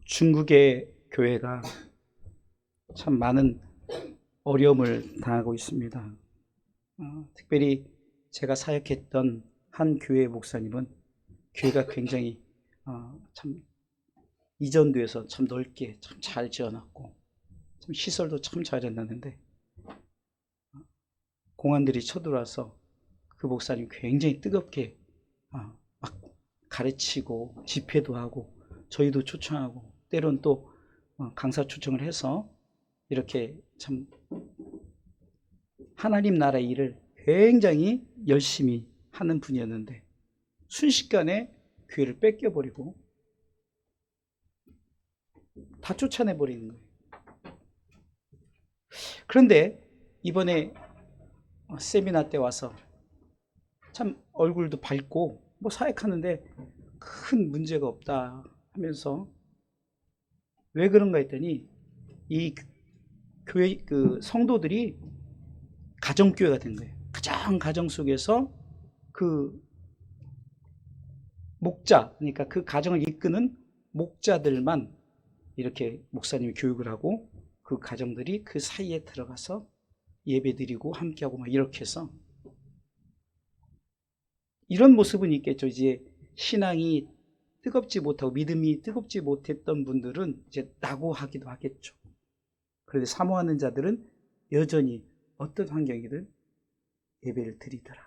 중국의 교회가 참 많은 어려움을 당하고 있습니다. 특별히 제가 사역했던 한 교회 목사님은 교회가 굉장히 참 이전도에서 참 넓게 참 잘 지어놨고 참 시설도 참 잘 해놨는데 공안들이 쳐들어와서 그 목사님 굉장히 뜨겁게 막 가르치고 집회도 하고 저희도 초청하고 때론 또 강사 초청을 해서 이렇게 참 하나님 나라의 일을 굉장히 열심히 하는 분이었는데 순식간에 교회를 뺏겨버리고 다 쫓아내버리는 거예요. 그런데 이번에 세미나 때 와서 참 얼굴도 밝고 뭐 사역하는데 큰 문제가 없다 하면서 왜 그런가 했더니 이 교회 그 성도들이 가정교회가 된 거예요. 가정 속에서 그 목자, 그러니까 그 가정을 이끄는 목자들만 이렇게 목사님이 교육을 하고 그 가정들이 그 사이에 들어가서 예배드리고 함께하고 막 이렇게 해서 이런 모습은 있겠죠. 이제 신앙이 뜨겁지 못하고 믿음이 뜨겁지 못했던 분들은 이제 낙오하기도 하겠죠. 그런데 사모하는 자들은 여전히 어떤 환경이든 예배를 드리더라.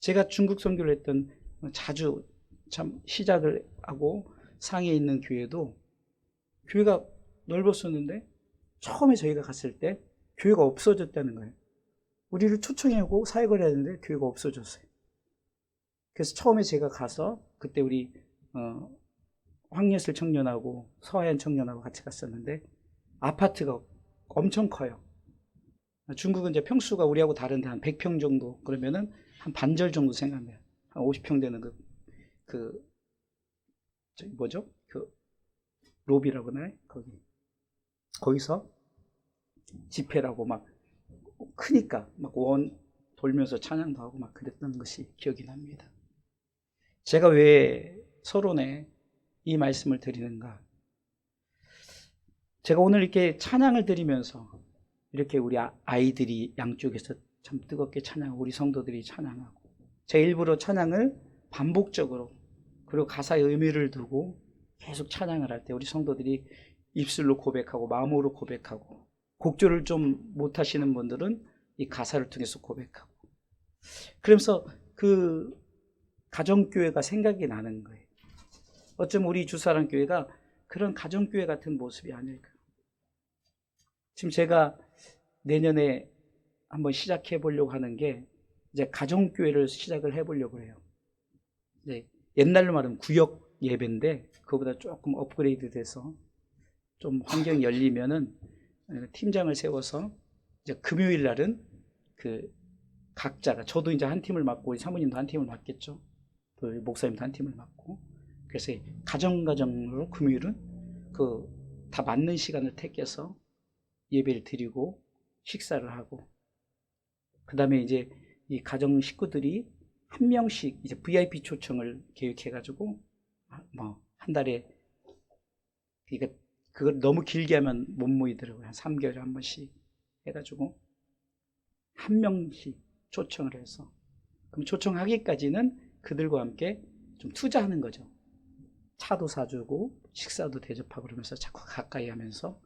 제가 중국 선교를 했던 자주 참 시작을 하고 상해에 있는 교회도 교회가 넓었었는데 처음에 저희가 갔을 때 교회가 없어졌다는 거예요. 우리를 초청하고 사역을 해야 되는데 교회가 없어졌어요. 그래서 처음에 제가 가서 그때 우리 황예슬 청년하고 서하얀 청년하고 같이 갔었는데 아파트가 엄청 커요. 중국은 이제 평수가 우리하고 다른데 한 100평 정도 그러면은 한 반절 정도 생각해요. 한 50평 되는 뭐죠? 그 로비라고 하나요? 거기서 집회라고 막 크니까 막 원 돌면서 찬양도 하고 막 그랬던 것이 기억이 납니다. 제가 왜 서론에 이 말씀을 드리는가? 제가 오늘 이렇게 찬양을 드리면서 이렇게 우리 아이들이 양쪽에서 참 뜨겁게 찬양하고 우리 성도들이 찬양하고 제 일부러 찬양을 반복적으로 그리고 가사의 의미를 두고 계속 찬양을 할 때 우리 성도들이 입술로 고백하고 마음으로 고백하고 곡조를 좀 못하시는 분들은 이 가사를 통해서 고백하고 그러면서 그 가정교회가 생각이 나는 거예요. 어쩌면 우리 주사랑 교회가 그런 가정교회 같은 모습이 아닐까. 지금 제가 내년에 한번 시작해 보려고 하는 게 이제 가정교회를 시작을 해 보려고 해요. 이제 옛날로 말하면 구역 예배인데 그거보다 조금 업그레이드 돼서 좀 환경이 열리면은 팀장을 세워서 이제 금요일 날은 그 각자가 저도 이제 한 팀을 맡고 사모님도 한 팀을 맡겠죠. 또 목사님도 한 팀을 맡고 그래서 가정으로 금요일은 그 다 맞는 시간을 택해서 예배를 드리고 식사를 하고 그 다음에 이제 이 가정 식구들이 한 명씩 이제 VIP 초청을 계획해가지고 뭐 한 달에 그러니까 그걸 너무 길게 하면 못 모이더라고요. 한 3개월에 한 번씩 해가지고 한 명씩 초청을 해서 그럼 초청하기까지는 그들과 함께 좀 투자하는 거죠. 차도 사주고 식사도 대접하고 그러면서 자꾸 가까이 하면서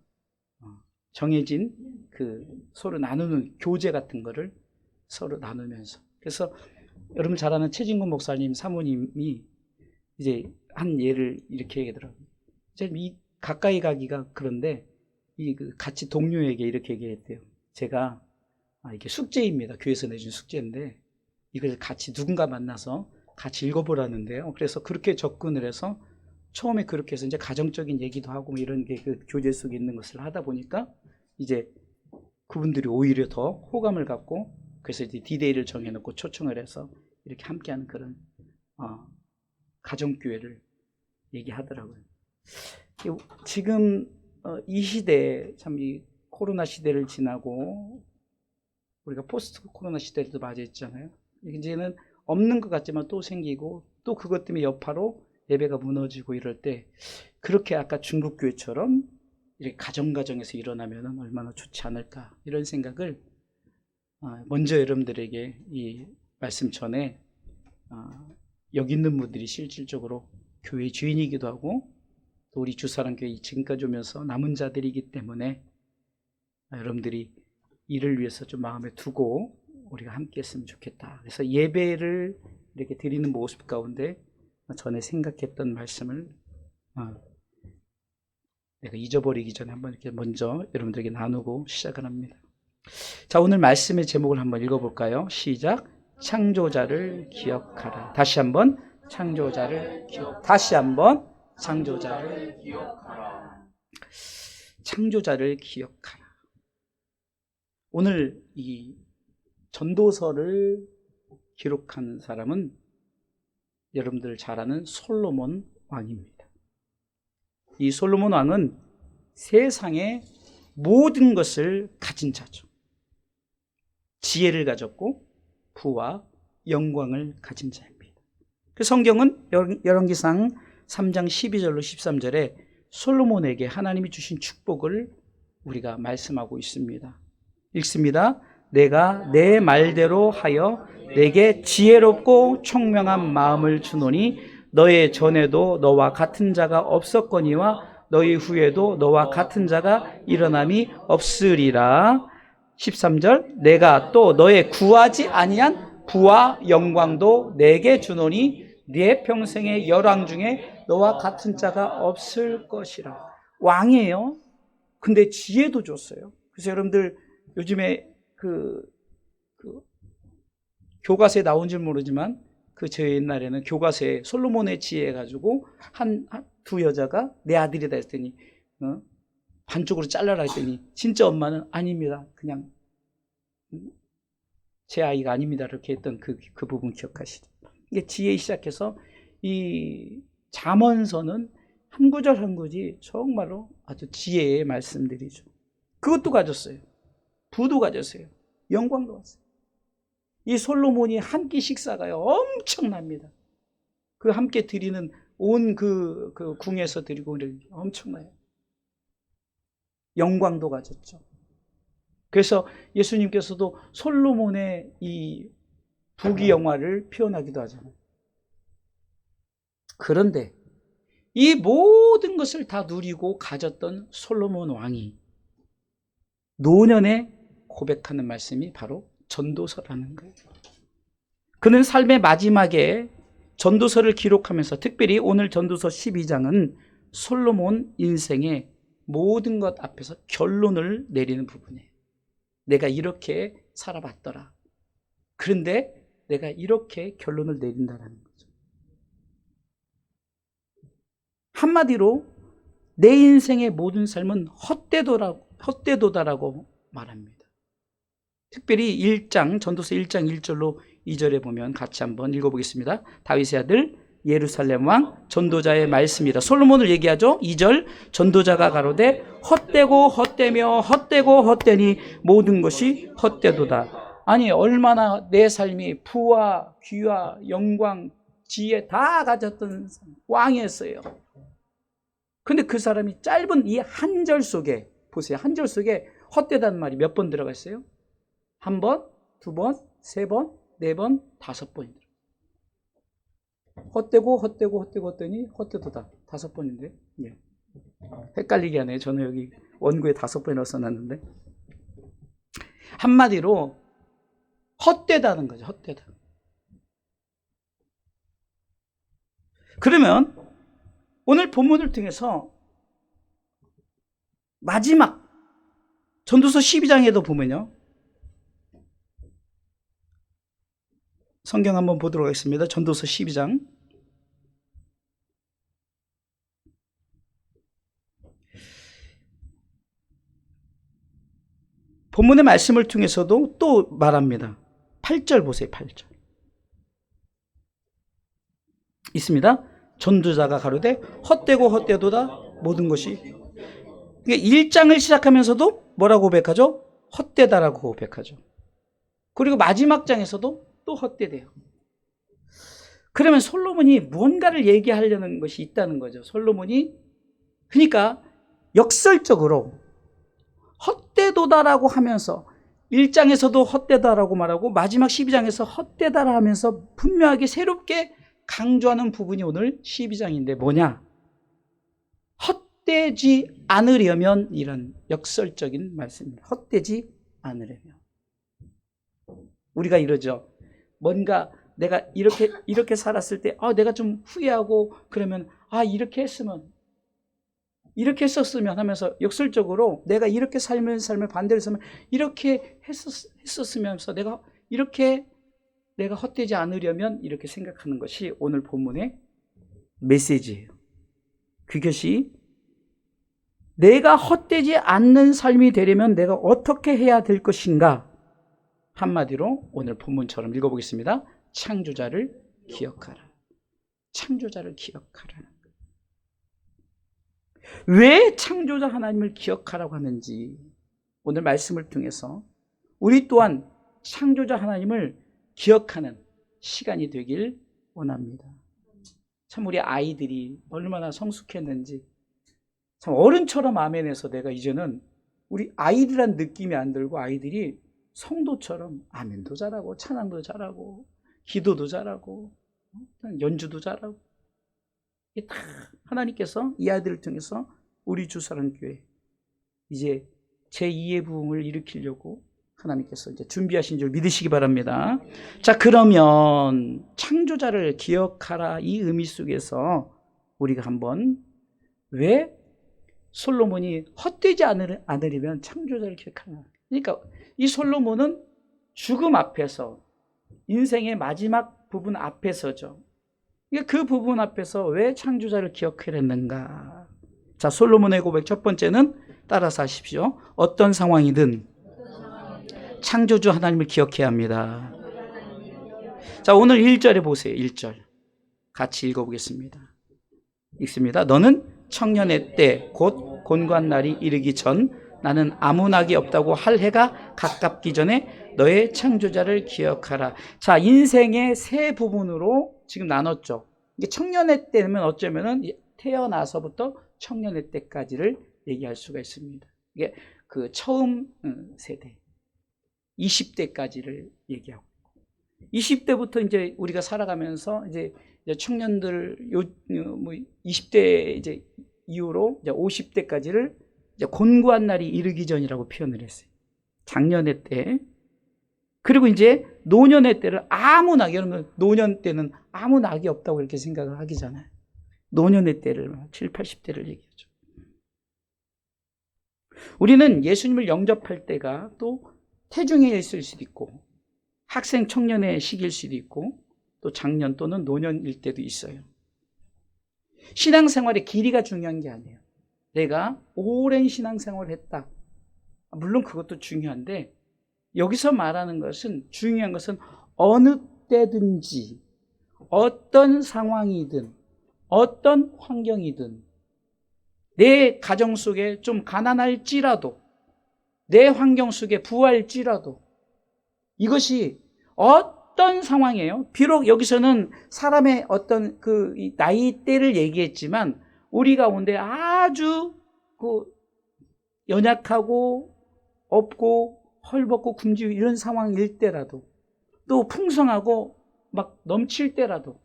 정해진 그 서로 나누는 교제 같은 거를 서로 나누면서 그래서 여러분 잘 아는 최진근 목사님 사모님이 이제 한 예를 이렇게 얘기하더라고요. 이제 이 가까이 가기가 그런데 같이 동료에게 이렇게 얘기했대요. 제가 이게 숙제입니다. 교회에서 내준 숙제인데 이걸 같이 누군가 만나서 같이 읽어보라는데요. 그래서 그렇게 접근을 해서 처음에 그렇게 해서 이제 가정적인 얘기도 하고 뭐 이런 게 그 교제 속에 있는 것을 하다 보니까 이제 그분들이 오히려 더 호감을 갖고 그래서 이제 디데이를 정해놓고 초청을 해서 이렇게 함께하는 그런 가정교회를 얘기하더라고요. 지금 이 시대에 참 이 코로나 시대를 지나고 우리가 포스트 코로나 시대에도 맞이했잖아요. 이제는 없는 것 같지만 또 생기고 또 그것 때문에 여파로 예배가 무너지고 이럴 때 그렇게 아까 중국 교회처럼 이렇게 가정에서 일어나면 얼마나 좋지 않을까 이런 생각을 먼저 여러분들에게 이 말씀 전에 여기 있는 분들이 실질적으로 교회 주인이기도 하고 또 우리 주사랑교회 지금까지 오면서 남은 자들이기 때문에 여러분들이 이를 위해서 좀 마음에 두고 우리가 함께 했으면 좋겠다. 그래서 예배를 이렇게 드리는 모습 가운데 전에 생각했던 말씀을 내가 잊어버리기 전에 한번 이렇게 먼저 여러분들에게 나누고 시작을 합니다. 자, 오늘 말씀의 제목을 한번 읽어볼까요? 시작. 창조자를 기억하라. 다시 한번 창조자를 기억하라. 창조자를 기억하라. 오늘 이 전도서를 기록한 사람은 여러분들 잘 아는 솔로몬 왕입니다. 이 솔로몬 왕은 세상의 모든 것을 가진 자죠. 지혜를 가졌고 부와 영광을 가진 자입니다. 그 성경은 열왕기상 3장 12절로 13절에 솔로몬에게 하나님이 주신 축복을 우리가 말씀하고 있습니다. 읽습니다. 내가 내 말대로 하여 내게 지혜롭고 총명한 마음을 주노니 너의 전에도 너와 같은 자가 없었거니와 너희 후에도 너와 같은 자가 일어남이 없으리라. 13절 내가 또 너의 구하지 아니한 부와 영광도 내게 주노니 네 평생의 열왕 중에 너와 같은 자가 없을 것이라. 왕이에요. 근데 지혜도 줬어요. 그래서 여러분들 요즘에 교과서에 나온지 모르지만 저 옛날에는 교과서에 솔로몬의 지혜 가지고 두 여자가 내 아들이다 했더니 반쪽으로 잘라라 했더니 진짜 엄마는 아닙니다. 그냥 제 아이가 아닙니다. 이렇게 했던 그 부분 기억하시죠? 이게 지혜 시작해서 이 잠언서는 한 구절 한 구절이 정말로 아주 지혜의 말씀들이죠. 그것도 가졌어요. 부도 가졌어요. 영광도 왔어요. 이 솔로몬이 한 끼 식사가요 엄청납니다. 그 함께 드리는 온 그 궁에서 드리고 엄청나요. 영광도 가졌죠. 그래서 예수님께서도 솔로몬의 이 부귀영화를 표현하기도 하잖아요. 그런데 이 모든 것을 다 누리고 가졌던 솔로몬 왕이 노년에 고백하는 말씀이 바로 전도서라는 거예요. 그는 삶의 마지막에 전도서를 기록하면서 특별히 오늘 전도서 12장은 솔로몬 인생의 모든 것 앞에서 결론을 내리는 부분이에요. 내가 이렇게 살아봤더라. 그런데 내가 이렇게 결론을 내린다는 거죠. 한마디로 내 인생의 모든 삶은 헛되도다라고 말합니다. 특별히 1장, 전도서 1장 1절로 2절에 보면 같이 한번 읽어보겠습니다. 다윗의 아들 예루살렘 왕 전도자의 말씀이라. 솔로몬을 얘기하죠. 2절 전도자가 가로되 헛되고 헛되며 헛되고 헛되니 모든 것이 헛되도다. 아니 얼마나 내 삶이 부와 귀와 영광 지혜 다 가졌던 왕이었어요. 근데 그 사람이 짧은 이 한 절 속에 보세요. 한 절 속에 헛되다는 말이 몇 번 들어가 있어요? 한 번, 두 번, 세 번, 네 번, 5번이 들어요. 헛되고 헛되고 헛되고 헛되니 헛되도다. 5번인데 예. 헷갈리게 하네요. 저는 여기 원고에 5번이라고 써놨는데 한마디로 헛되다는 거죠. 헛되다. 그러면 오늘 본문을 통해서 마지막 전도서 12장에도 보면요. 성경 한번 보도록 하겠습니다. 전도서 12장. 본문의 말씀을 통해서도 또 말합니다. 8절 보세요. 8절. 있습니다. 전도자가 가로되 헛되고 헛되도다 모든 것이. 그러니까 1장을 시작하면서도 뭐라고 고백하죠? 헛되다라고 고백하죠. 그리고 마지막 장에서도 또 헛되대요. 그러면 솔로몬이 무언가를 얘기하려는 것이 있다는 거죠. 솔로몬이 그러니까 역설적으로 헛되도다라고 하면서 1장에서도 헛되다라고 말하고 마지막 12장에서 헛되다라 하면서 분명하게 새롭게 강조하는 부분이 오늘 12장인데 뭐냐? 헛되지 않으려면 이런 역설적인 말씀입니다. 헛되지 않으려면. 우리가 이러죠. 뭔가 내가 이렇게 살았을 때 내가 좀 후회하고 그러면 이렇게 했었으면 하면서 역설적으로 내가 이렇게 삶을 반대로 살면 이렇게 했었으면서 내가 헛되지 않으려면 이렇게 생각하는 것이 오늘 본문의 메시지예요. 그것이 내가 헛되지 않는 삶이 되려면 내가 어떻게 해야 될 것인가? 한마디로 오늘 본문처럼 읽어보겠습니다. 창조자를 기억하라. 창조자를 기억하라. 왜 창조자 하나님을 기억하라고 하는지 오늘 말씀을 통해서 우리 또한 창조자 하나님을 기억하는 시간이 되길 원합니다. 참 우리 아이들이 얼마나 성숙했는지 참 어른처럼 아멘해서 내가 이제는 우리 아이들이란 느낌이 안 들고 아이들이 성도처럼 아멘도 잘하고 찬양도 잘하고 기도도 잘하고 연주도 잘하고 이게 다 하나님께서 이 아이들을 통해서 우리 주사랑교회 이제 제2의 부흥을 일으키려고 하나님께서 이제 준비하신 줄 믿으시기 바랍니다. 자, 그러면 창조자를 기억하라 이 의미 속에서 우리가 한번 왜 솔로몬이 헛되지 않으려면 창조자를 기억하라. 그러니까 이 솔로몬은 죽음 앞에서 인생의 마지막 부분 앞에서죠. 그 부분 앞에서 왜 창조자를 기억해야 했는가? 자, 솔로몬의 고백 첫 번째는 따라서 하십시오. 어떤 상황이든 창조주 하나님을 기억해야 합니다. 자, 오늘 1절에 보세요. 1절 같이 읽어보겠습니다. 읽습니다. 너는 청년의 때 곧 곤고한 날이 이르기 전 나는 아무 낙이 없다고 할 해가 가깝기 전에 너의 창조자를 기억하라. 자, 인생의 세 부분으로 지금 나눴죠. 이게 청년의 때면 어쩌면은 태어나서부터 청년의 때까지를 얘기할 수가 있습니다. 이게 그 처음 세대 20대까지를 얘기하고 20대부터 이제 우리가 살아가면서 이제 청년들 20대 이제 이후로 이제 50대까지를 이제 곤고한 날이 이르기 전이라고 표현을 했어요. 장년의 때. 그리고 이제 노년의 때를 아무 낙이, 여러분 노년 때는 아무 낙이 없다고 이렇게 생각을 하기잖아요. 노년의 때를 7, 80대를 얘기하죠. 우리는 예수님을 영접할 때가 또 태중에 있을 수도 있고 학생 청년의 시기일 수도 있고 또 장년 또는 노년일 때도 있어요. 신앙생활의 길이가 중요한 게 아니에요. 내가 오랜 신앙생활을 했다. 물론 그것도 중요한데 여기서 말하는 것은 중요한 것은 어느 때든지 어떤 상황이든 어떤 환경이든 내 가정 속에 좀 가난할지라도 내 환경 속에 부할지라도 이것이 어떤 상황이에요. 비록 여기서는 사람의 어떤 그 나이대를 얘기했지만 우리 가운데 아주 그 연약하고 없고 헐벗고 굶주리고 이런 상황일 때라도 또 풍성하고 막 넘칠 때라도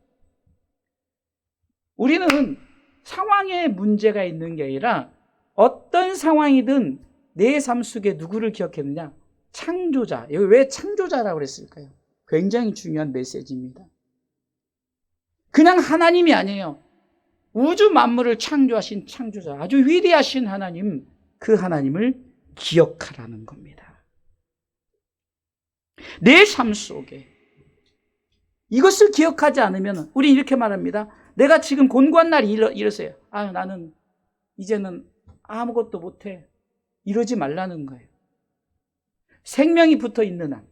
우리는 상황에 문제가 있는 게 아니라 어떤 상황이든 내 삶 속에 누구를 기억했느냐? 창조자. 여기 왜 창조자라고 그랬을까요? 굉장히 중요한 메시지입니다. 그냥 하나님이 아니에요. 우주 만물을 창조하신 창조자, 아주 위대하신 하나님, 그 하나님을 기억하라는 겁니다. 내 삶 속에 이것을 기억하지 않으면 우리 이렇게 말합니다. 내가 지금 곤고한 날이 이러세요. 나는 이제는 아무것도 못해. 이러지 말라는 거예요. 생명이 붙어 있는 한.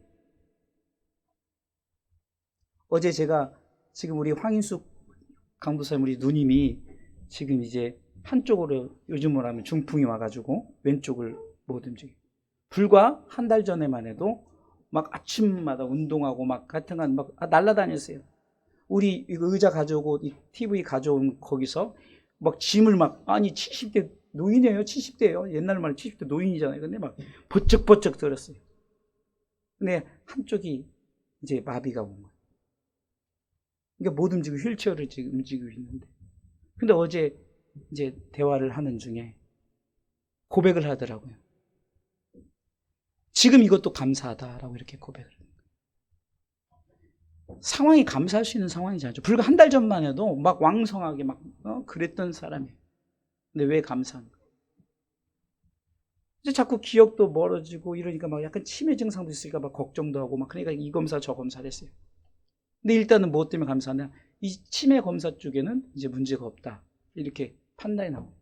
어제 제가 지금 우리 황인숙 강도사님 우리 누님이 지금 이제 한쪽으로 요즘으로 하면 중풍이 와가지고 왼쪽을 못 움직여요. 불과 한 달 전에만 해도 막 아침마다 운동하고 막 하여튼간 막 날아다녔어요. 우리 이거 의자 가져오고 이 TV 가져온 거기서 막 짐을 막, 아니 70대 노인이에요. 70대예요. 옛날 말로 70대 노인이잖아요. 근데 막 버쩍버쩍 들었어요. 근데 한쪽이 이제 마비가 온 거예요. 그러니까 못 움직이고 휠체어를 지금 움직이고 있는데. 근데 어제 이제 대화를 하는 중에 고백을 하더라고요. 지금 이것도 감사하다라고 이렇게 고백을 해요. 상황이 감사할 수 있는 상황이지 않죠. 불과 한 달 전만 해도 막 왕성하게 막 그랬던 사람이에요. 근데 왜 감사한가? 이제 자꾸 기억도 멀어지고 이러니까 막 약간 치매 증상도 있으니까 막 걱정도 하고 막 그러니까 이 검사 저 검사를 했어요. 근데 일단은 무엇 때문에 감사하냐? 이 치매 검사 쪽에는 이제 문제가 없다. 이렇게 판단이 나오고.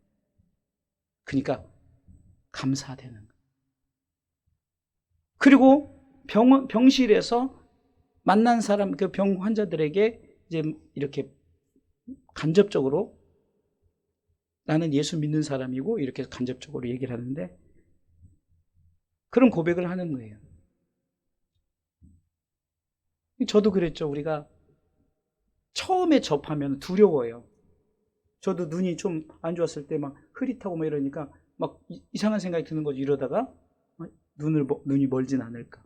그러니까 감사되는 거예요. 그리고 병실에서 만난 사람, 그 병 환자들에게 이제 이렇게 간접적으로 나는 예수 믿는 사람이고 이렇게 간접적으로 얘기를 하는데 그런 고백을 하는 거예요. 저도 그랬죠. 우리가 처음에 접하면 두려워요. 저도 눈이 좀 안 좋았을 때 막 흐릿하고 막 이러니까 막 이상한 생각이 드는 거죠. 이러다가 눈이 멀진 않을까.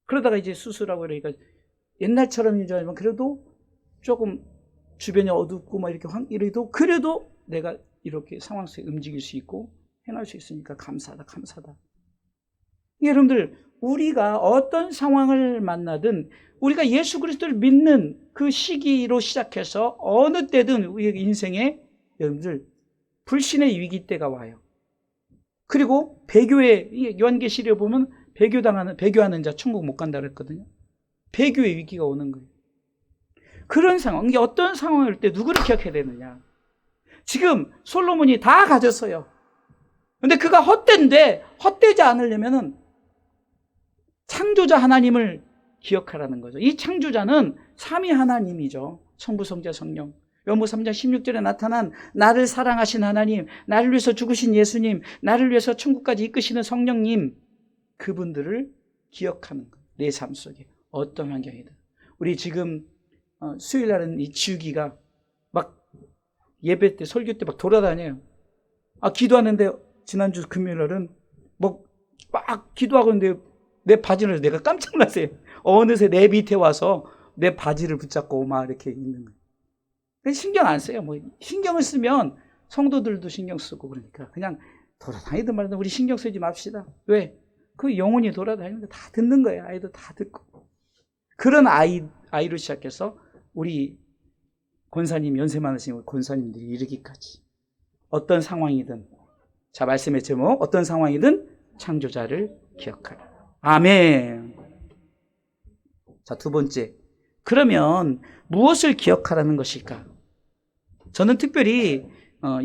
그러다가 이제 수술하고 이러니까 옛날처럼이지 않지만 그래도 조금 주변이 어둡고 막 이렇게 이래도 그래도 내가 이렇게 상황 속에 움직일 수 있고 행할 수 있으니까 감사하다, 감사하다. 여러분들, 우리가 어떤 상황을 만나든 우리가 예수 그리스도를 믿는 그 시기로 시작해서 어느 때든 우리 인생에 여러분들 불신의 위기 때가 와요. 그리고 배교의 요한계시록에 보면 배교하는 자 천국 못 간다 그랬거든요. 배교의 위기가 오는 거예요. 그런 상황, 이게 어떤 상황일 때 누구를 기억해야 되느냐? 지금 솔로몬이 다 가졌어요. 근데 그가 헛되지 않으려면은 창조자 하나님을 기억하라는 거죠. 이 창조자는 삼위 하나님이죠. 성부, 성자, 성령. 요한복음 3장 16절에 나타난 나를 사랑하신 하나님, 나를 위해서 죽으신 예수님, 나를 위해서 천국까지 이끄시는 성령님, 그분들을 기억하는 거예요. 내 삶 속에 어떤 환경이든. 우리 지금 수요일 날은 이 지우기가 막 예배 때 설교 때 막 돌아다녀요. 기도하는데 지난주 금요일 날은 막 기도하고 있는데 내 바지를 내가 깜짝 놀랐어요. 어느새 내 밑에 와서 내 바지를 붙잡고 막 이렇게 있는 거예요. 신경 안 써요. 신경을 쓰면 성도들도 신경 쓰고 그러니까 그냥 돌아다니든 말든 우리 신경 쓰지 맙시다. 왜? 그 영혼이 돌아다니는데 다 듣는 거예요. 아이도 다 듣고. 그런 아이로 시작해서 우리 권사님, 연세 많으신 우리 권사님들이 이르기까지 어떤 상황이든, 자, 말씀의 제목, 어떤 상황이든 창조자를 기억하라. 아멘. 자, 두 번째. 그러면 무엇을 기억하라는 것일까? 저는 특별히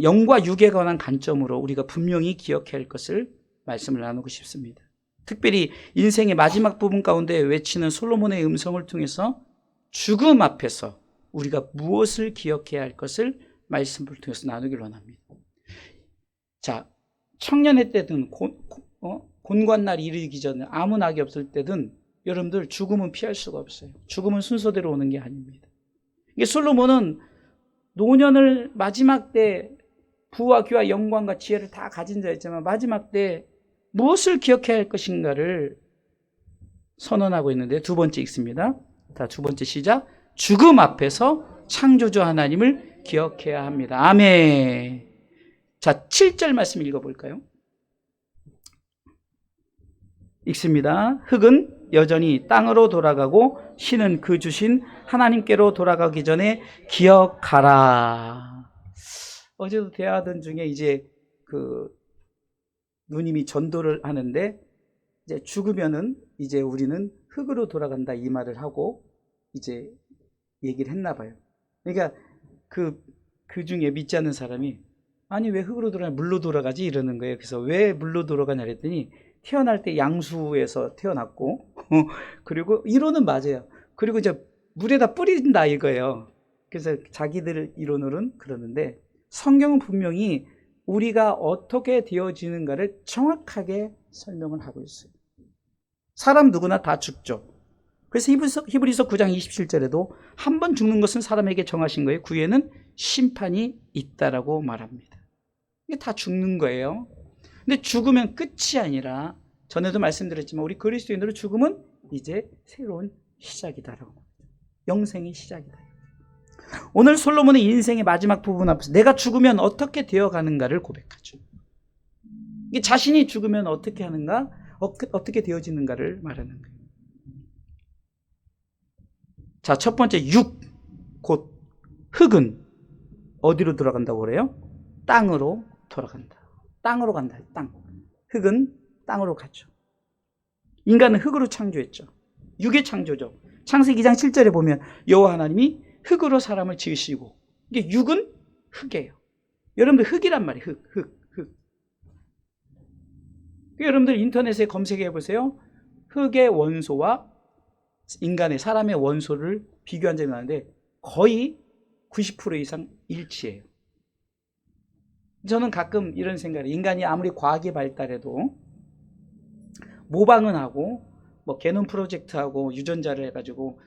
영과 육에 관한 관점으로 우리가 분명히 기억해야 할 것을 말씀을 나누고 싶습니다. 특별히 인생의 마지막 부분 가운데 외치는 솔로몬의 음성을 통해서 죽음 앞에서 우리가 무엇을 기억해야 할 것을 말씀을 통해서 나누기를 원합니다. 자, 청년의 때든 곤관날이 이르기 전에 아무 낙이 없을 때든 여러분들 죽음은 피할 수가 없어요. 죽음은 순서대로 오는 게 아닙니다. 이게 솔로몬은 노년을 마지막 때 부와 귀와 영광과 지혜를 다 가진 자였지만 마지막 때 무엇을 기억해야 할 것인가를 선언하고 있는데 두 번째 읽습니다. 두 번째 시작. 죽음 앞에서 창조주 하나님을 기억해야 합니다. 아멘. 자, 7절 말씀 읽어볼까요? 읽습니다. 흙은 여전히 땅으로 돌아가고 신은 그 주신 하나님께로 돌아가기 전에 기억하라. 어제도 대화하던 중에 이제 누님이 전도를 하는데 이제 죽으면은 이제 우리는 흙으로 돌아간다 이 말을 하고 이제 얘기를 했나 봐요. 그러니까 그 중에 믿지 않는 사람이 아니 왜 흙으로 돌아가냐 물로 돌아가지 이러는 거예요. 그래서 왜 물로 돌아가냐 그랬더니 태어날 때 양수에서 태어났고 그리고 이론은 맞아요. 그리고 이제 물에다 뿌린다 이거예요. 그래서 자기들 이론으로는 그러는데 성경은 분명히 우리가 어떻게 되어지는가를 정확하게 설명을 하고 있어요. 사람 누구나 다 죽죠. 그래서 히브리서 9장 27절에도 한 번 죽는 것은 사람에게 정하신 거예요. 그 후에는 심판이 있다라고 말합니다. 이게 다 죽는 거예요. 근데 죽으면 끝이 아니라 전에도 말씀드렸지만 우리 그리스도인으로 죽음은 이제 새로운 시작이다라고. 영생의 시작이다. 오늘 솔로몬의 인생의 마지막 부분 앞에서 내가 죽으면 어떻게 되어가는가를 고백하죠. 이게 자신이 죽으면 어떻게 하는가, 어떻게 되어지는가를 말하는 거예요. 자, 첫 번째 곧 흙은 어디로 돌아간다고 그래요? 땅으로 돌아간다. 땅으로 간다. 땅. 흙은 땅으로 가죠. 인간은 흙으로 창조했죠. 육의 창조죠. 창세기 2장 7절에 보면 여호와 하나님이 흙으로 사람을 지으시고, 이게 육은 흙이에요. 여러분들 흙이란 말이에요. 흙. 여러분들 인터넷에 검색해 보세요. 흙의 원소와 인간의 사람의 원소를 비교한 적이 나는데 거의 90% 이상 일치해요. 저는 가끔 이런 생각을 해요. 인간이 아무리 과학이 발달해도 모방은 하고 뭐 게놈 프로젝트하고 유전자를 해가지고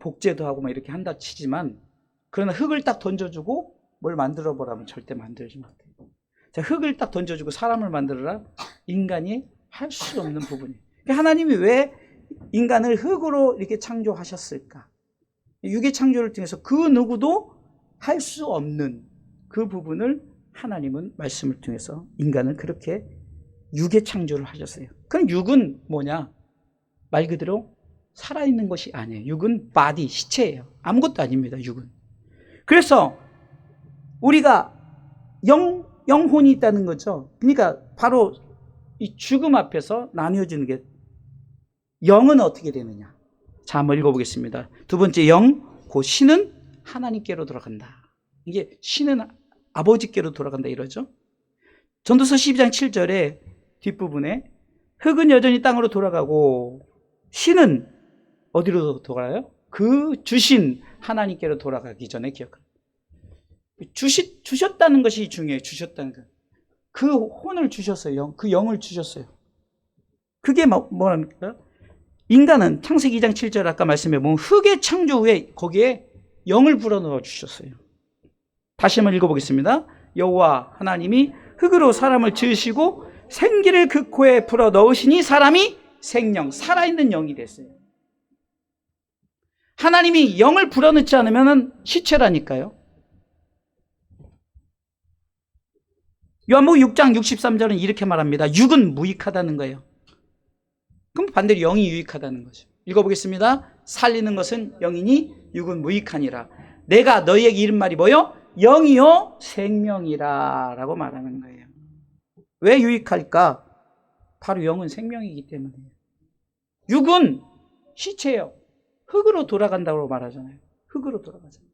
복제도 하고 막 이렇게 한다 치지만, 그러나 흙을 딱 던져주고 뭘 만들어 보라면 절대 만들지 못해요. 자, 흙을 딱 던져주고 사람을 만들어라, 인간이 할 수 없는 부분이에요. 하나님이 왜 인간을 흙으로 이렇게 창조하셨을까? 육의 창조를 통해서 그 누구도 할 수 없는 그 부분을 하나님은 말씀을 통해서 인간을 그렇게 육의 창조를 하셨어요. 그럼 육은 뭐냐? 말 그대로 살아있는 것이 아니에요. 육은 바디, 시체예요. 아무것도 아닙니다, 육은. 그래서 우리가 영혼이 있다는 거죠. 그러니까 바로 이 죽음 앞에서 나뉘어지는 게, 영은 어떻게 되느냐? 자, 한번 읽어보겠습니다. 두 번째 곧 신은 하나님께로 돌아간다. 이게 신은 아버지께로 돌아간다 이러죠. 전도서 12장 7절에 뒷부분에 흙은 여전히 땅으로 돌아가고 신은 어디로 돌아가요? 그 주신 하나님께로 돌아가기 전에 기억합니다. 주셨다는 것이 중요해요. 주셨다는 것. 그 혼을 주셨어요. 그 영을 주셨어요. 그게 뭐랍니까? 인간은 창세기 2장 7절 아까 말씀해 보면 흙의 창조 후에 거기에 영을 불어넣어 주셨어요. 다시 한번 읽어보겠습니다. 여호와 하나님이 흙으로 사람을 지으시고 생기를 그 코에 불어넣으시니 사람이 생명, 살아있는 영이 됐어요. 하나님이 영을 불어넣지 않으면 시체라니까요. 요한복음 6장 63절은 이렇게 말합니다. 육은 무익하다는 거예요. 그럼 반대로 영이 유익하다는 거죠. 읽어보겠습니다. 살리는 것은 영이니 육은 무익하니라. 내가 너희에게 이른 말이 뭐요? 영이요 생명이라 라고 말하는 거예요. 왜 유익할까? 바로 영은 생명이기 때문이에요. 육은 시체예요. 흙으로 돌아간다고 말하잖아요. 흙으로 돌아가잖아요.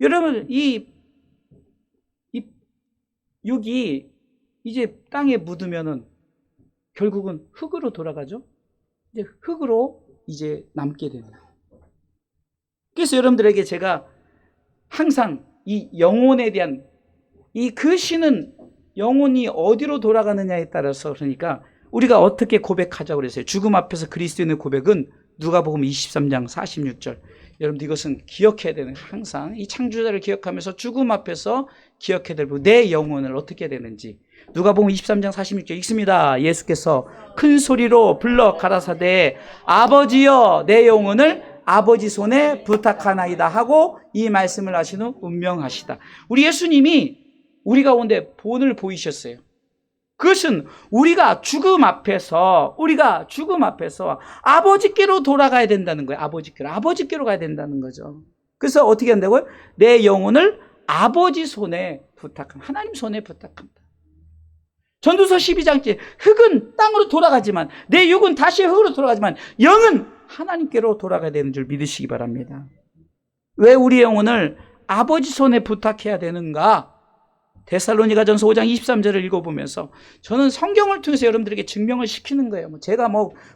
여러분, 이 육이 이제 땅에 묻으면은 결국은 흙으로 돌아가죠. 이제 흙으로 이제 남게 됩니다. 그래서 여러분들에게 제가 항상 이 영혼에 대한 그 신은 영혼이 어디로 돌아가느냐에 따라서, 그러니까 우리가 어떻게 고백하자고 그랬어요. 죽음 앞에서 그리스도인의 고백은 누가복음 23장 46절. 여러분들 이것은 기억해야 되는, 항상 이 창조자를 기억하면서 죽음 앞에서 기억해야 될 부분, 내 영혼을 어떻게 해야 되는지. 누가복음 23장 46절 읽습니다. 예수께서 큰 소리로 불러 가라사대 아버지여 내 영혼을 아버지 손에 부탁하나이다 하고 이 말씀을 하신 후 운명하시다. 우리 예수님이 우리 가운데 본을 보이셨어요. 그것은 우리가 죽음 앞에서 아버지께로 돌아가야 된다는 거예요. 아버지께로 가야 된다는 거죠. 그래서 어떻게 한다고요? 내 영혼을 아버지 손에 부탁합니다. 하나님 손에 부탁합니다. 전도서 12장째 흙은 땅으로 돌아가지만, 내 육은 다시 흙으로 돌아가지만 영은 하나님께로 돌아가야 되는 줄 믿으시기 바랍니다. 왜 우리 영혼을 아버지 손에 부탁해야 되는가? 데살로니가전서 5장 23절을 읽어보면서 저는 성경을 통해서 여러분들에게 증명을 시키는 거예요. 제가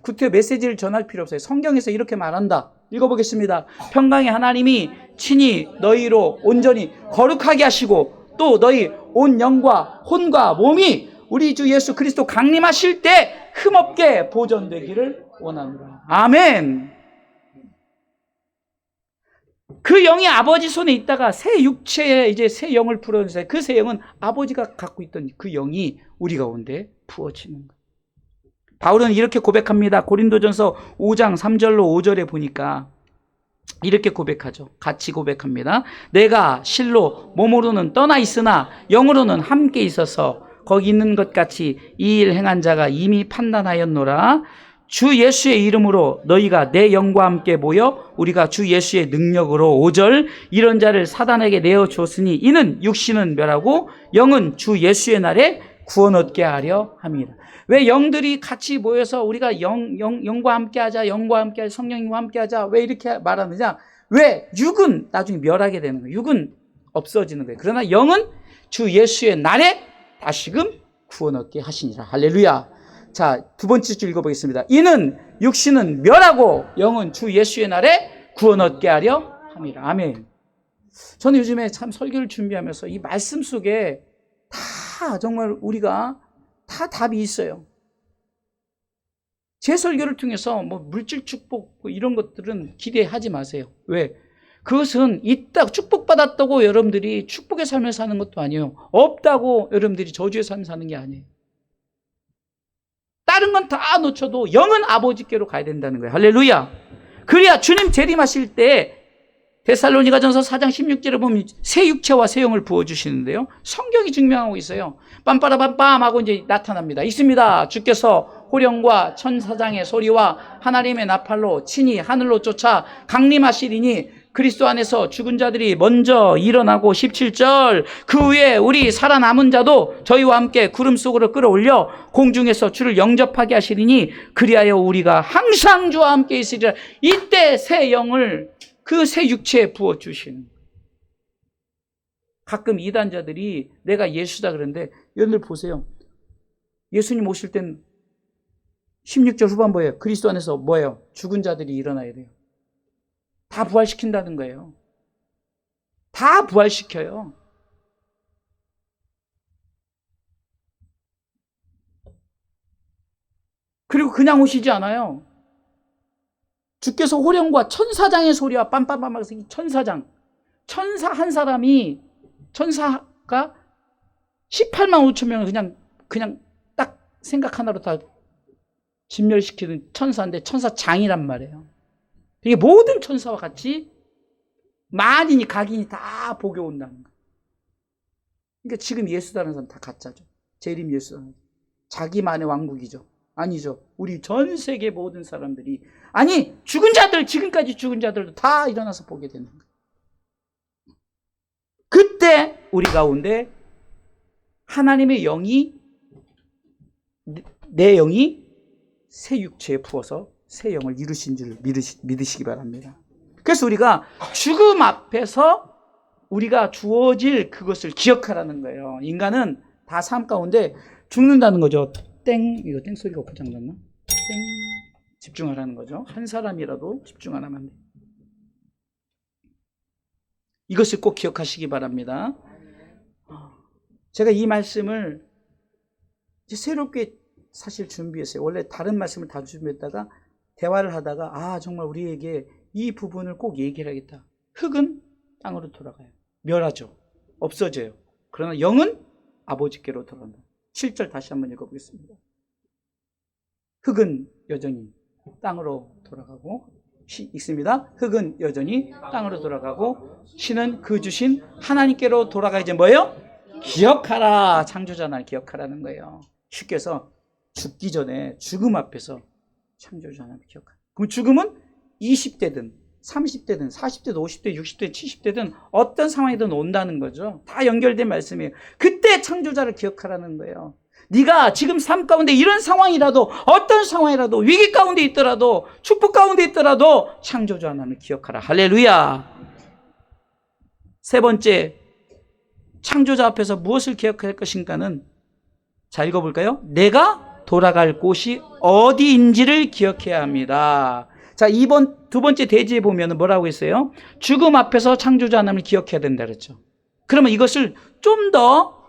구태 메시지를 전할 필요 없어요. 성경에서 이렇게 말한다. 읽어보겠습니다. 평강의 하나님이 친히 너희로 온전히 거룩하게 하시고 또 너희 온 영과 혼과 몸이 우리 주 예수 그리스도 강림하실 때 흠없게 보존되기를 원하노라. 아멘. 그 영이 아버지 손에 있다가 새 육체에 이제 새 영을 풀어주세요. 그 새 영은 아버지가 갖고 있던 그 영이 우리 가운데 부어지는 거예요. 바울은 이렇게 고백합니다. 고린도전서 5장 3절로 5절에 보니까 이렇게 고백하죠. 같이 고백합니다. 내가 실로 몸으로는 떠나 있으나 영으로는 함께 있어서 거기 있는 것 같이 이 일 행한 자가 이미 판단하였노라. 주 예수의 이름으로 너희가 내 영과 함께 모여 우리가 주 예수의 능력으로 5절 이런 자를 사단에게 내어줬으니 이는 육신은 멸하고 영은 주 예수의 날에 구원 얻게 하려 함이라. 왜 영들이 같이 모여서 우리가 영과 함께 하자, 영과 함께 하자, 성령님과 함께 하자, 왜 이렇게 말하느냐? 왜? 육은 나중에 멸하게 되는 거예요. 육은 없어지는 거예요. 그러나 영은 주 예수의 날에 다시금 구원 얻게 하시니라. 할렐루야. 자, 두 번째 줄 읽어보겠습니다. 이는 육신은 멸하고 영은 주 예수의 날에 구원 얻게 하려 함이라. 아멘. 저는 요즘에 참 설교를 준비하면서 이 말씀 속에 다 정말 우리가 다 답이 있어요. 제 설교를 통해서 뭐 물질 축복 이런 것들은 기대하지 마세요. 왜? 그것은 있다, 축복받았다고 여러분들이 축복의 삶을 사는 것도 아니에요. 없다고 여러분들이 저주의 삶을 사는 게 아니에요. 다른 건 다 놓쳐도 영은 아버지께로 가야 된다는 거예요. 할렐루야. 그래야 주님 재림하실 때 데살로니가전서 4장 16절에 보면 새 육체와 새 영을 부어주시는데요. 성경이 증명하고 있어요. 빰빠라빰빰 하고 이제 나타납니다. 있습니다. 주께서 호령과 천사장의 소리와 하나님의 나팔로 친히 하늘로 쫓아 강림하시리니 그리스도 안에서 죽은 자들이 먼저 일어나고 17절 그 후에 우리 살아남은 자도 저희와 함께 구름 속으로 끌어올려 공중에서 주를 영접하게 하시리니 그리하여 우리가 항상 주와 함께 있으리라. 이때 새 영을 그 새 육체에 부어주시는. 가끔 이단자들이 내가 예수다 그러는데 여러분들 보세요. 예수님 오실 땐 16절 후반부에 그리스도 안에서 뭐예요? 죽은 자들이 일어나야 돼요. 다 부활시킨다는 거예요. 다 부활시켜요. 그리고 그냥 오시지 않아요. 주께서 호령과 천사장의 소리와 빰빰빰 천사장, 천사 한 사람이 천사가 18만 5천 명을 그냥 딱 생각 하나로 다 진멸시키는 천사인데 천사장이란 말이에요. 이게 모든 천사와 같이 만인이 각인이 다 복에 온다는 거예요. 그러니까 지금 예수다는 사람 다 가짜죠. 재림 예수다는 자기만의 왕국이죠. 아니죠. 우리 전 세계 모든 사람들이 아니 죽은 자들 지금까지 죽은 자들도 다 일어나서 보게 되는 거예요. 그때 우리 가운데 하나님의 영이 내 영이 새 육체에 부어서 새 영을 이루신 줄 믿으시기 바랍니다. 그래서 우리가 죽음 앞에서 우리가 주어질 그것을 기억하라는 거예요. 인간은 다 삶 가운데 죽는다는 거죠. 이거 땡 소리가 고장났나? 집중하라는 거죠. 한 사람이라도 집중 안 하면 안 돼요. 이것을 꼭 기억하시기 바랍니다. 제가 이 말씀을 이제 새롭게 사실 준비했어요. 원래 다른 말씀을 다 준비했다가 대화를 하다가 정말 우리에게 이 부분을 꼭 얘기를 하겠다. 흙은 땅으로 돌아가요. 멸하죠. 없어져요. 그러나 영은 아버지께로 돌아간다. 7절 다시 한번 읽어보겠습니다. 흙은 여전히 땅으로 돌아가고 있습니다. 흙은 여전히 땅으로 돌아가고 신은 그 주신 하나님께로 돌아가 이제 뭐예요? 기억하라. 창조자 날 기억하라는 거예요. 쉽게 해서 죽기 전에 죽음 앞에서 창조자 날 기억하라. 그럼 죽음은 20대든 30대든 40대든 50대 60대 70대든 어떤 상황이든 온다는 거죠. 다 연결된 말씀이에요. 그때 창조자를 기억하라는 거예요. 네가 지금 삶 가운데 이런 상황이라도 어떤 상황이라도 위기 가운데 있더라도 축복 가운데 있더라도 창조주 하나님을 기억하라. 할렐루야. 세 번째, 창조자 앞에서 무엇을 기억할 것인가는 자 읽어볼까요? 내가 돌아갈 곳이 어디인지를 기억해야 합니다. 자, 두 번째 대지에 보면 뭐라고 했어요? 죽음 앞에서 창조자 하나님을 기억해야 된다 그랬죠. 그러면 이것을 좀 더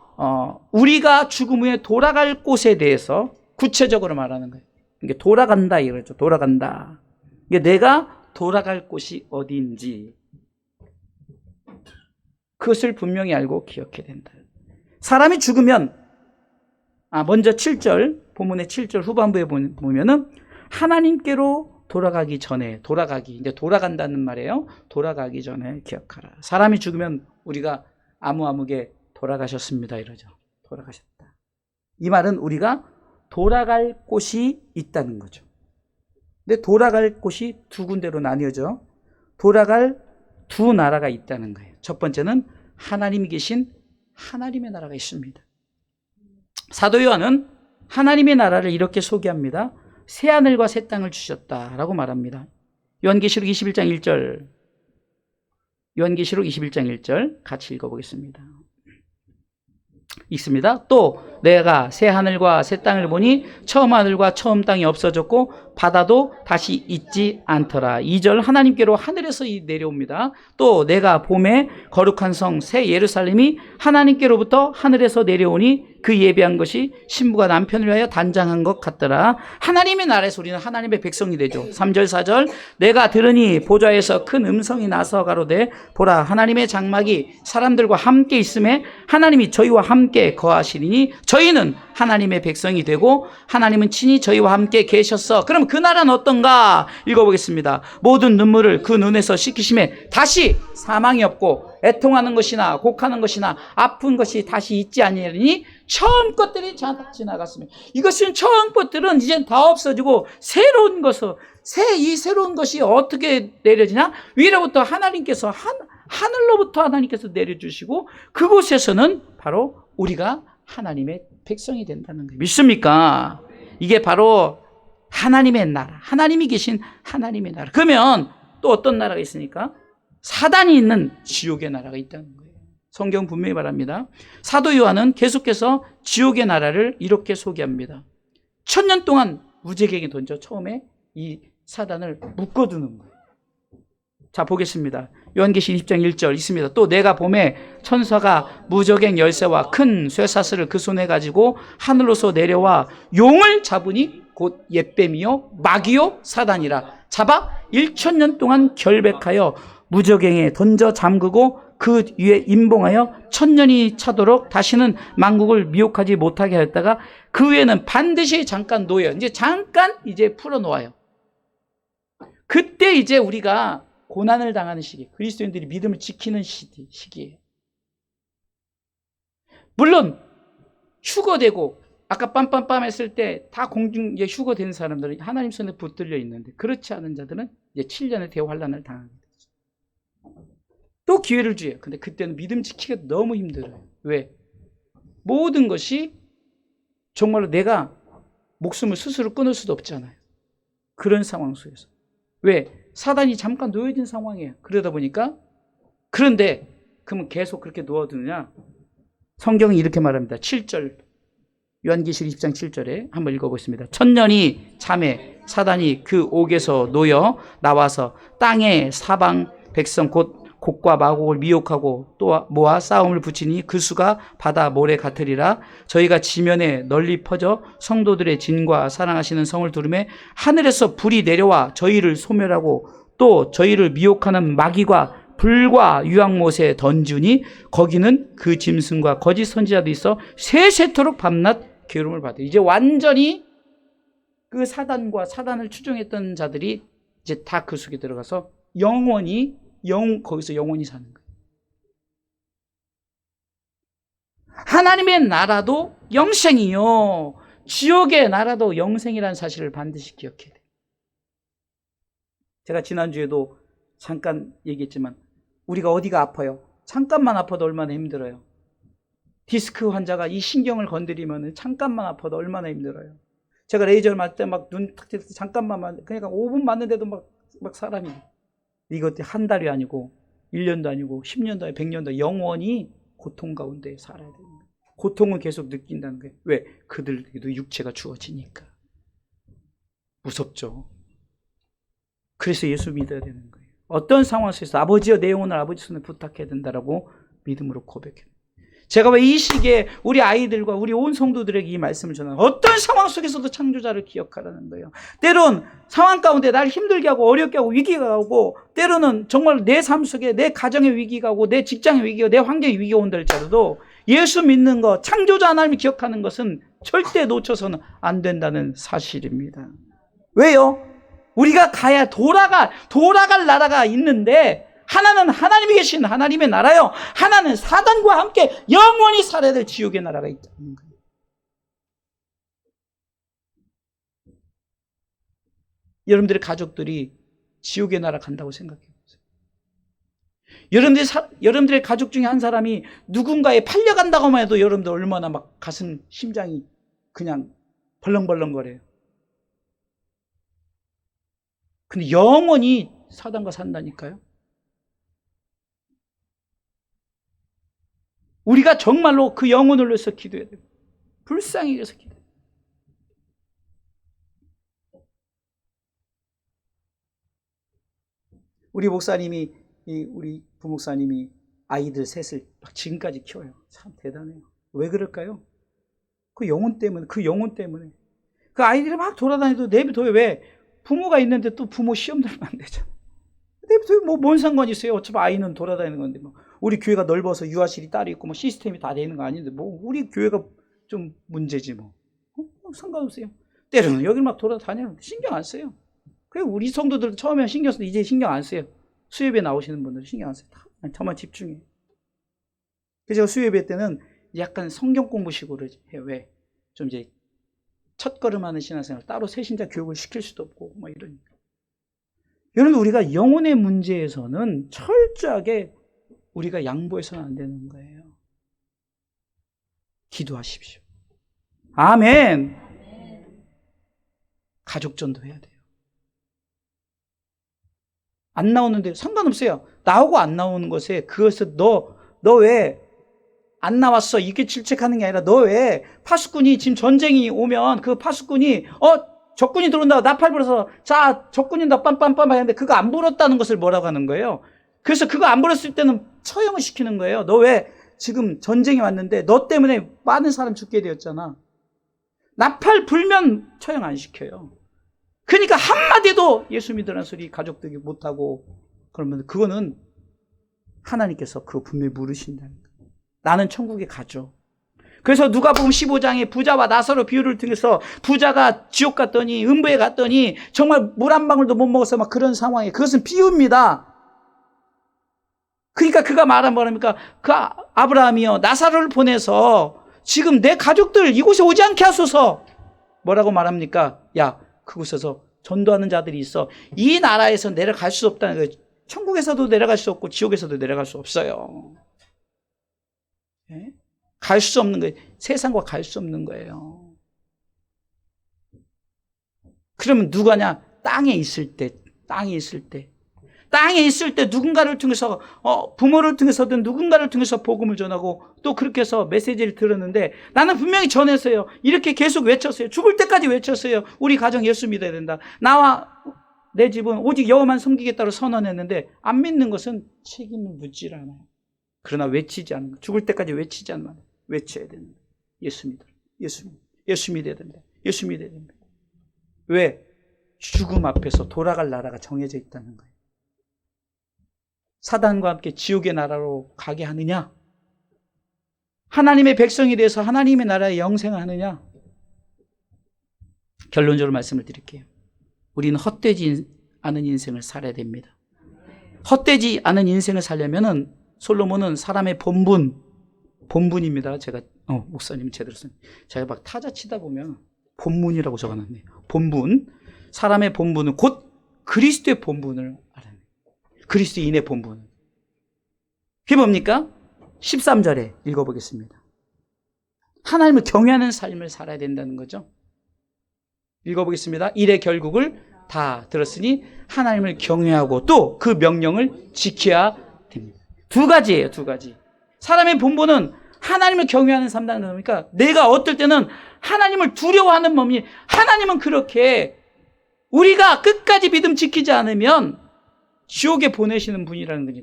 우리가 죽음 후에 돌아갈 곳에 대해서 구체적으로 말하는 거예요. 이게 돌아간다 이거죠. 돌아간다. 이게 내가 돌아갈 곳이 어디인지 그것을 분명히 알고 기억해야 된다. 사람이 죽으면 먼저 7절 본문의 7절 후반부에 보면은 하나님께로 돌아가기 전에 이제 돌아간다는 말이에요. 돌아가기 전에 기억하라. 사람이 죽으면 우리가 아무개 돌아가셨습니다 이러죠. 돌아가셨다. 이 말은 우리가 돌아갈 곳이 있다는 거죠. 근데 돌아갈 곳이 두 군데로 나뉘어져 돌아갈 두 나라가 있다는 거예요. 첫 번째는 하나님이 계신 하나님의 나라가 있습니다. 사도 요한은 하나님의 나라를 이렇게 소개합니다. 새하늘과 새 땅을 주셨다라고 말합니다. 요한계시록 21장 1절 요한계시록 21장 1절 같이 읽어보겠습니다. 있습니다. 또 내가 새 하늘과 새 땅을 보니 처음 하늘과 처음 땅이 없어졌고 바다도 다시 있지 않더라. 2절 하나님께로 하늘에서 내려옵니다. 또 내가 봄에 거룩한 성 새 예루살렘이 하나님께로부터 하늘에서 내려오니 그 예비한 것이 신부가 남편을 위하여 단장한 것 같더라. 하나님의 나라에서 우리는 하나님의 백성이 되죠. 3절 4절 내가 들으니 보좌에서 큰 음성이 나서 가로되 보라 하나님의 장막이 사람들과 함께 있음에 하나님이 저희와 함께 거하시리니 저희는 하나님의 백성이 되고 하나님은 친히 저희와 함께 계셨어. 그럼 그 나라는 어떤가? 읽어보겠습니다. 모든 눈물을 그 눈에서 씻기심에 다시 사망이 없고 애통하는 것이나 곡하는 것이나 아픈 것이 다시 있지 아니하리니 처음 것들이 지나갔으며 이것은 처음 것들은 이젠 다 없어지고 새로운 것을 이 새로운 것이 어떻게 내려지냐? 위로부터 하나님께서 하늘로부터 하나님께서 내려주시고 그곳에서는 바로 우리가 하나님의 백성이 된다는 거예요. 믿습니까? 이게 바로 하나님의 나라, 하나님이 계신 하나님의 나라. 그러면 또 어떤 나라가 있습니까? 사단이 있는 지옥의 나라가 있다는 거예요. 성경 분명히 말합니다. 사도 요한은 계속해서 지옥의 나라를 이렇게 소개합니다. 1000년 동안 무지개에게 던져 처음에 이 사단을 묶어두는 거예요. 자, 보겠습니다. 요한계시록 20장 1절 있습니다. 또 내가 봄에 천사가 무저갱 열쇠와 큰 쇠사슬을 그 손에 가지고 하늘로서 내려와 용을 잡으니 곧 옅뱀이요 마귀요 사단이라 잡아 1000년 동안 결백하여 무저갱에 던져 잠그고 그 위에 임봉하여 1000년이 차도록 다시는 만국을 미혹하지 못하게 하였다가 그 위에는 반드시 잠깐 놓여 이제 풀어놓아요. 그때 이제 우리가 고난을 당하는 시기, 그리스도인들이 믿음을 지키는 시기예요. 물론 휴거되고 아까 빰빰빰 했을 때 다 공중에 휴거된 사람들은 하나님 손에 붙들려 있는데 그렇지 않은 자들은 이제 7년의 대환란을 당하게 되죠. 또 기회를 줘요. 근데 그때는 믿음 지키기가 너무 힘들어요. 왜? 모든 것이 정말로 내가 목숨을 스스로 끊을 수도 없잖아요. 그런 상황 속에서. 왜? 사단이 잠깐 놓여진 상황이에요. 그러다 보니까 그런데 그러면 계속 그렇게 놓아두느냐? 성경이 이렇게 말합니다. 7절 요한계시록 20장 7절에 한번 읽어보겠습니다. 1000년이 참에 사단이 그 옥에서 놓여 나와서 땅의 사방 백성 곧 곡과 마곡을 미혹하고 또 모아 싸움을 붙이니 그 수가 바다 모래 같으리라. 저희가 지면에 널리 퍼져 성도들의 진과 사랑하시는 성을 두르매 하늘에서 불이 내려와 저희를 소멸하고 또 저희를 미혹하는 마귀와 불과 유황못에 던지니 거기는 그 짐승과 거짓 선지자도 있어 세세토록 밤낮 괴로움을 받아요. 이제 완전히 그 사단과 사단을 추종했던 자들이 이제 다 그 속에 들어가서 거기서 영원히 사는 거예요. 하나님의 나라도 영생이요. 지옥의 나라도 영생이라는 사실을 반드시 기억해야 돼요. 제가 지난주에도 잠깐 얘기했지만 우리가 어디가 아파요? 잠깐만 아파도 얼마나 힘들어요. 디스크 환자가 이 신경을 건드리면 잠깐만 아파도 얼마나 힘들어요. 제가 레이저를 맞을 때 막 눈 탁 찔 때 잠깐만 그러니까 5분 맞는데도 막 사람이 이것도 한 달이 아니고 1년도 아니고 10년도 아니고 100년도 영원히 고통 가운데 살아야 되는 거예요. 고통은 계속 느낀다는 거예요. 왜? 그들에게도 육체가 주어지니까. 무섭죠. 그래서 예수 믿어야 되는 거예요. 어떤 상황 속에서 아버지여 내 영혼을 아버지 손에 부탁해야 된다라고 믿음으로 고백해요. 제가 왜 이 시기에 우리 아이들과 우리 온 성도들에게 이 말씀을 전하는, 어떤 상황 속에서도 창조자를 기억하라는 거예요. 때론 상황 가운데 날 힘들게 하고 어렵게 하고 위기가 오고, 때로는 정말 내 삶 속에 내 가정의 위기가 오고 내 직장의 위기가, 내 환경의 위기가 온다 할지라도 예수 믿는 것, 창조자 하나님을 기억하는 것은 절대 놓쳐서는 안 된다는 사실입니다. 왜요? 우리가 가야 돌아갈 나라가 있는데, 하나는 하나님이 계신 하나님의 나라요, 하나는 사단과 함께 영원히 살아야 될 지옥의 나라가 있다는 거예요. 여러분들의 가족들이 지옥의 나라 간다고 생각해 보세요. 여러분들의 가족 중에 한 사람이 누군가에 팔려간다고만 해도 여러분들 얼마나 막 가슴, 심장이 그냥 벌렁벌렁거려요. 근데 영원히 사단과 산다니까요. 우리가 정말로 그 영혼을 위해서 기도해야 돼요. 불쌍히 위해서 기도해야 돼요. 우리 부목사님이 아이들 셋을 지금까지 키워요. 참 대단해요. 왜 그럴까요? 그 영혼 때문에. 그 아이들이 막 돌아다니도 내비둬요. 왜? 부모가 있는데 또 부모 시험 들면 안 되잖아요. 내비둬요. 뭔 상관이 있어요? 어차피 아이는 돌아다니는 건데, 우리 교회가 넓어서 유아실이 따로 있고 시스템이 다 되는 거 아닌데 우리 교회가 좀 문제지 상관없어요. 때로는 여기 막 돌아다니는데 신경 안 써요. 그리고 우리 성도들 처음에 신경 써도 이제 신경 안 써요. 수요예배 나오시는 분들은 신경 안 써요. 저만 집중해요. 그래서 제가 수요예배 때는 약간 성경 공부식으로 해요. 왜? 좀 이제 첫걸음하는 신앙생활, 따로 새신자 교육을 시킬 수도 없고 이러니까. 여러분, 우리가 영혼의 문제에서는 철저하게 우리가 양보해서는 안 되는 거예요. 기도하십시오. 아멘. 가족전도 해야 돼요. 안 나오는데 상관없어요. 나오고 안 나오는 것에, 그것을 너 왜 안 나왔어? 이렇게 질책하는 게 아니라, 너 왜 파수꾼이 지금 전쟁이 오면 그 파수꾼이 적군이 들어온다고 나팔 불어서 자 적군이 나 빰빰빰 하는데 그거 안 불었다는 것을 뭐라고 하는 거예요? 그래서 그거 안 불었을 때는 처형을 시키는 거예요. 너 왜 지금 전쟁이 왔는데 너 때문에 많은 사람 죽게 되었잖아. 나팔 불면 처형 안 시켜요. 그러니까 한마디도 예수 믿으라는 소리 가족들이 못하고 그러면 그거는 하나님께서 그거 분명히 물으신다는 거예요. 나는 천국에 가죠. 그래서 누가복음 15장에 부자와 나사로 비유를 통해서 부자가 지옥 갔더니, 음부에 갔더니 정말 물 한 방울도 못 먹어서 막 그런 상황에, 그것은 비유입니다. 그러니까 그가 말한 뭐랍니까? 그 아브라함이요, 나사로를 보내서 지금 내 가족들 이곳에 오지 않게 하소서. 뭐라고 말합니까? 야, 그곳에서 전도하는 자들이 있어. 이 나라에서 내려갈 수 없다는 거예요. 천국에서도 내려갈 수 없고 지옥에서도 내려갈 수 없어요. 네? 갈 수 없는 거예요. 세상과 갈 수 없는 거예요. 그러면 누가냐? 땅에 있을 때 누군가를 통해서, 부모를 통해서든 누군가를 통해서 복음을 전하고, 또 그렇게 해서 메시지를 들었는데, 나는 분명히 전했어요. 이렇게 계속 외쳤어요. 죽을 때까지 외쳤어요. 우리 가정 예수 믿어야 된다. 나와 내 집은 오직 여호와만 섬기겠다고 선언했는데, 안 믿는 것은 책임을 묻질 않아요. 그러나 외치지 않는 거, 죽을 때까지 외치지 않는 거, 외쳐야 된다. 예수 믿어라. 예수 믿어야 된다. 예수 믿어야 된다. 왜? 죽음 앞에서 돌아갈 나라가 정해져 있다는 거예요. 사단과 함께 지옥의 나라로 가게 하느냐? 하나님의 백성이 돼서 하나님의 나라에 영생하느냐? 결론적으로 말씀을 드릴게요. 우리는 헛되지 않은 인생을 살아야 됩니다. 헛되지 않은 인생을 살려면은 솔로몬은 사람의 본분입니다. 제가 목사님 제대로 쓴, 제가 막 타자 치다 보면 본문이라고 적어놨네요. 본분, 사람의 본분은 곧 그리스도의 본분을 알아요. 그리스도인의 본분. 그게 뭡니까? 13절에 읽어보겠습니다. 하나님을 경외하는 삶을 살아야 된다는 거죠. 읽어보겠습니다. 일의 결국을 다 들었으니 하나님을 경외하고 또 그 명령을 지켜야 됩니다. 두 가지예요, 두 가지. 사람의 본분은 하나님을 경외하는 삶이라는 겁니까? 내가 어떨 때는 하나님을 두려워하는 몸이, 하나님은 그렇게 우리가 끝까지 믿음 지키지 않으면 지옥에 보내시는 분이라는 거죠.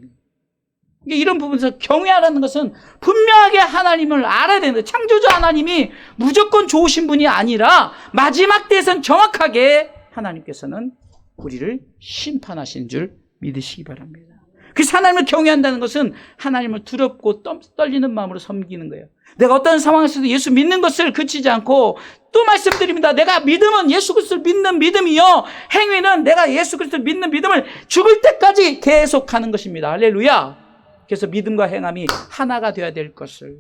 이런 부분에서 경외하라는 것은 분명하게 하나님을 알아야 되는 거예요. 창조자 하나님이 무조건 좋으신 분이 아니라 마지막 때에선 정확하게 하나님께서는 우리를 심판하신 줄 믿으시기 바랍니다. 그래서 하나님을 경외한다는 것은 하나님을 두렵고 떨리는 마음으로 섬기는 거예요. 내가 어떤 상황에서도 예수 믿는 것을 그치지 않고, 또 말씀드립니다. 내가 믿음은 예수 그리스도를 믿는 믿음이요, 행위는 내가 예수 그리스도를 믿는 믿음을 죽을 때까지 계속하는 것입니다. 할렐루야. 그래서 믿음과 행함이 하나가 되어야 될 것을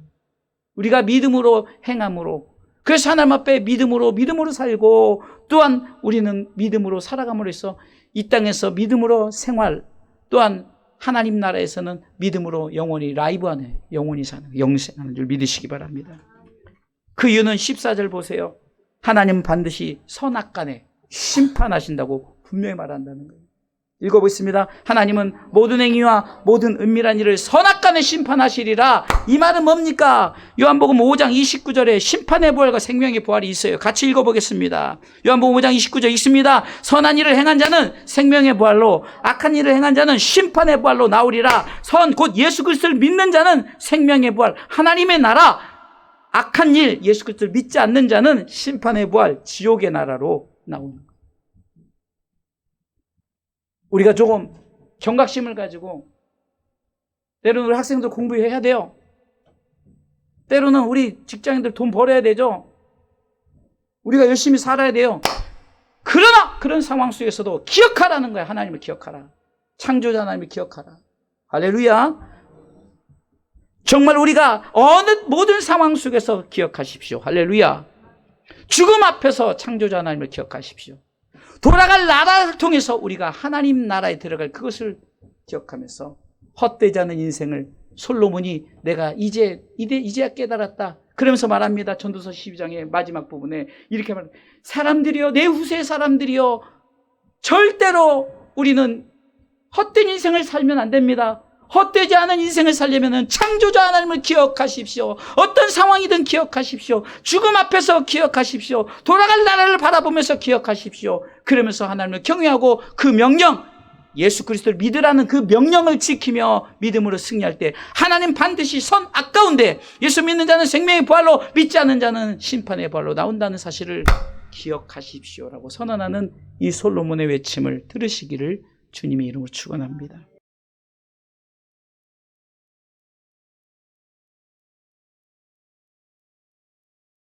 우리가 믿음으로 행함으로, 그래서 하나님 앞에 믿음으로 살고, 또한 우리는 믿음으로 살아감으로 해서 이 땅에서 믿음으로 생활, 또한 하나님 나라에서는 믿음으로 영원히 라이브 안에 영원히 사는, 영생하는 줄 믿으시기 바랍니다. 그 이유는 14절 보세요. 하나님은 반드시 선악간에 심판하신다고 분명히 말한다는 거예요. 읽어보겠습니다. 하나님은 모든 행위와 모든 은밀한 일을 선악간에 심판하시리라. 이 말은 뭡니까? 요한복음 5장 29절에 심판의 부활과 생명의 부활이 있어요. 같이 읽어보겠습니다. 요한복음 5장 29절 있습니다. 선한 일을 행한 자는 생명의 부활로, 악한 일을 행한 자는 심판의 부활로 나오리라. 선 곧 예수 그리스도를 믿는 자는 생명의 부활, 하나님의 나라, 악한 일, 예수 그리스도를 믿지 않는 자는 심판의 부활, 지옥의 나라로 나오는 거예요. 우리가 조금 경각심을 가지고, 때로는 우리 학생들 공부해야 돼요. 때로는 우리 직장인들 돈 벌어야 되죠. 우리가 열심히 살아야 돼요. 그러나 그런 상황 속에서도 기억하라는 거야. 하나님을 기억하라. 창조자 하나님을 기억하라. 할렐루야. 정말 우리가 모든 상황 속에서 기억하십시오. 할렐루야. 죽음 앞에서 창조자 하나님을 기억하십시오. 돌아갈 나라를 통해서 우리가 하나님 나라에 들어갈 그것을 기억하면서 헛되지 않은 인생을, 솔로몬이 내가 이제야 깨달았다 그러면서 말합니다. 전도서 12장의 마지막 부분에 이렇게 말합니다. 사람들이여, 내 후세 사람들이여, 절대로 우리는 헛된 인생을 살면 안 됩니다. 헛되지 않은 인생을 살려면 창조자 하나님을 기억하십시오. 어떤 상황이든 기억하십시오. 죽음 앞에서 기억하십시오. 돌아갈 나라를 바라보면서 기억하십시오. 그러면서 하나님을 경외하고 그 명령, 예수 그리스도를 믿으라는 그 명령을 지키며 믿음으로 승리할 때 하나님 반드시 선 아까운데 예수 믿는 자는 생명의 부활로, 믿지 않는 자는 심판의 부활로 나온다는 사실을 기억하십시오라고 선언하는 이 솔로몬의 외침을 들으시기를 주님의 이름으로 축원합니다.